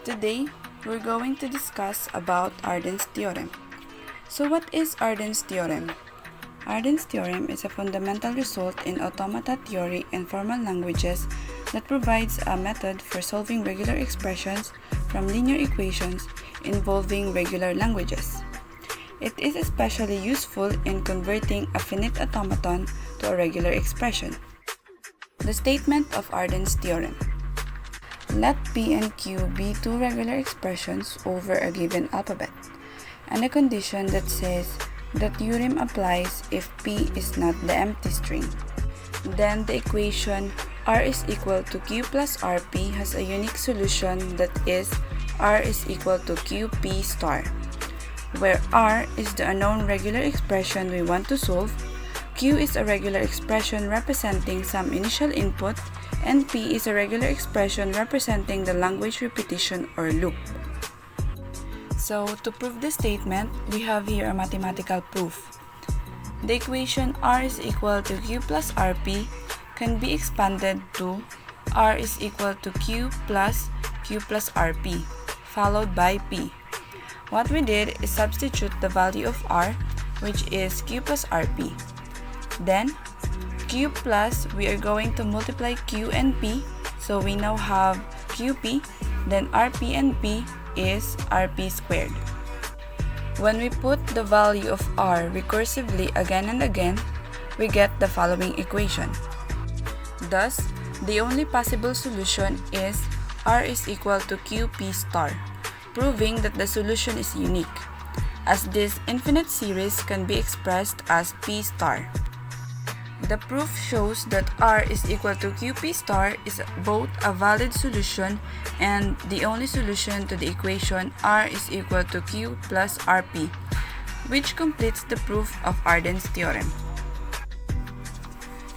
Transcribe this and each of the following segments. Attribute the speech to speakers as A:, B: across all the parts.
A: Today, we're going to discuss about Arden's theorem. So what is Arden's theorem? Arden's theorem is a fundamental result in automata theory and formal languages that provides a method for solving regular expressions from linear equations involving regular languages. It is especially useful in converting a finite automaton to a regular expression. The statement of Arden's theorem. Let P and Q be two regular expressions over a given alphabet, and a condition that says the theorem applies if P is not the empty string. Then the equation R is equal to Q plus RP has a unique solution that is R is equal to QP star, where R is the unknown regular expression we want to solve, Q is a regular expression representing some initial input, and P is a regular expression representing the language repetition or loop. So, to prove this statement, we have here a mathematical proof. The equation R is equal to Q plus RP can be expanded to R is equal to Q plus RP, followed by P. What we did is substitute the value of R, which is Q plus RP. Then, Q plus, we are going to multiply Q and P, so we now have QP, then RP and P is RP squared. When we put the value of R recursively again and again, we get the following equation. Thus, the only possible solution is R is equal to QP star, proving that the solution is unique, as this infinite series can be expressed as P star. The proof shows that R is equal to QP star is both a valid solution and the only solution to the equation R is equal to Q plus RP, which completes the proof of Arden's theorem.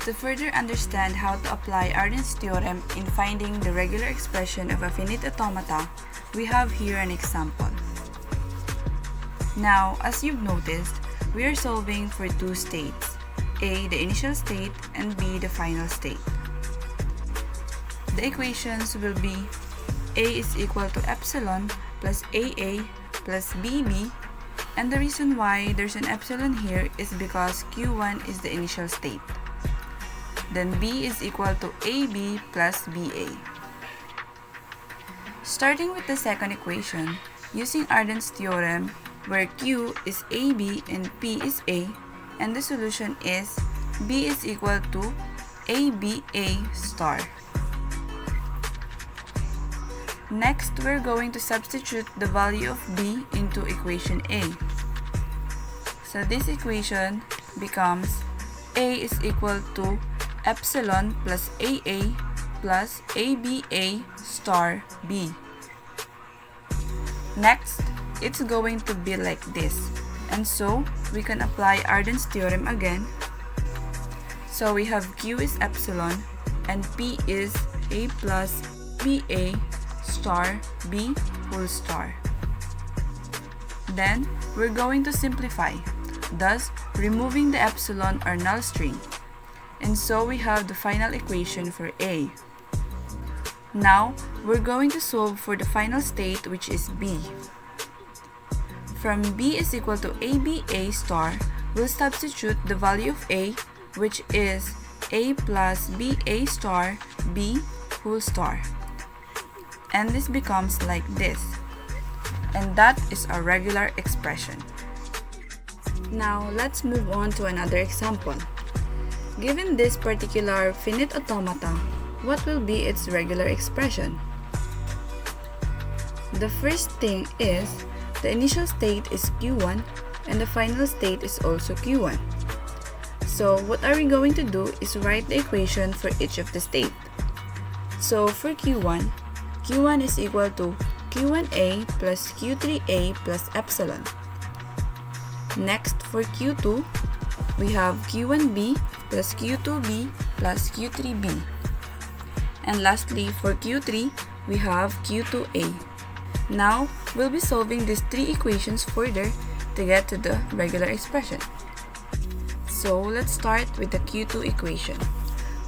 A: To further understand how to apply Arden's theorem in finding the regular expression of a finite automata, we have here an example. Now, as you've noticed, we are solving for two states. A, the initial state, and B, the final state. The equations will be A is equal to epsilon plus AA plus BB, and the reason why there's an epsilon here is because Q1 is the initial state. Then B is equal to AB plus BA. Starting with the second equation, using Arden's theorem, where Q is AB and P is A, and the solution is B is equal to ABA star. Next, we're going to substitute the value of B into equation A. So this equation becomes A is equal to epsilon plus AA plus ABA star B. Next, it's going to be like this. And so, we can apply Arden's theorem again. So we have Q is epsilon and P is A plus BA star B whole star. Then, we're going to simplify, thus removing the epsilon or null string. And so we have the final equation for A. Now, we're going to solve for the final state, which is B. From B is equal to ABA star, we'll substitute the value of A, which is A plus BA star B whole star. And this becomes like this. And that is a regular expression. Now, let's move on to another example. Given this particular finite automata, what will be its regular expression? The first thing is, the initial state is Q1 and the final state is also Q1. So what are we going to do is write the equation for each of the state. So for Q1, Q1 is equal to Q1A plus Q3A plus epsilon. Next for Q2, we have Q1B plus Q2B plus Q3B. And lastly for Q3, we have Q2A. Now, we'll be solving these three equations further to get to the regular expression. So, let's start with the Q2 equation.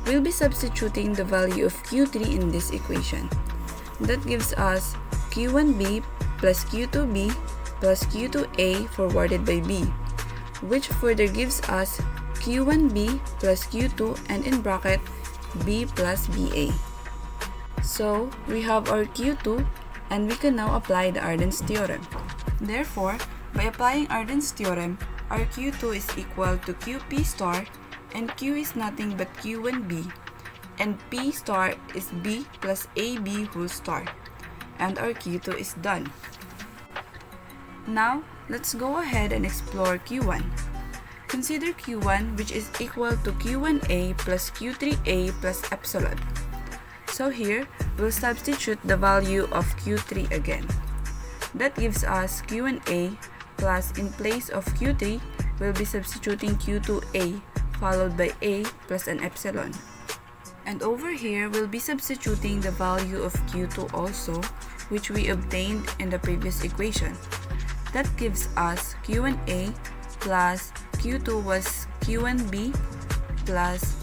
A: We'll be substituting the value of Q3 in this equation. That gives us Q1b plus Q2b plus Q2a forwarded by b, which further gives us Q1b plus Q2 and in bracket b plus ba. So we have our Q2 and we can now apply the Arden's theorem. Therefore, by applying Arden's theorem, our Q2 is equal to Qp star and Q is nothing but Q1b and P star is b plus ab whole star, and our Q2 is done. Now, let's go ahead and explore Q1. Consider Q1, which is equal to Q1a plus Q3a plus epsilon. So here, we'll substitute the value of Q3 again. That gives us Q1a plus, in place of Q3, we'll be substituting Q2a followed by a plus an epsilon. And over here, we'll be substituting the value of Q2 also, which we obtained in the previous equation. That gives us Q1a plus Q2 was Q1b plus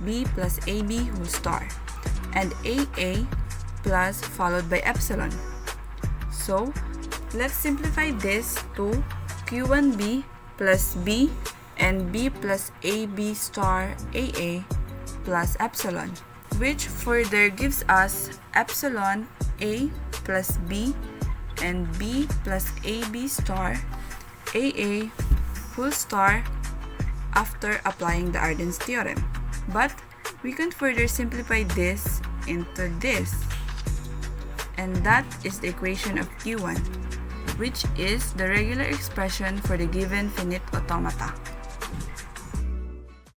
A: b plus ab whole star, and aa plus followed by epsilon. So, let's simplify this to Q1b plus b and b plus ab star aa plus epsilon, which further gives us epsilon a plus b and b plus ab star aa whole star after applying the Arden's theorem. But we can further simplify this into this, and that is the equation of Q1, which is the regular expression for the given finite automata.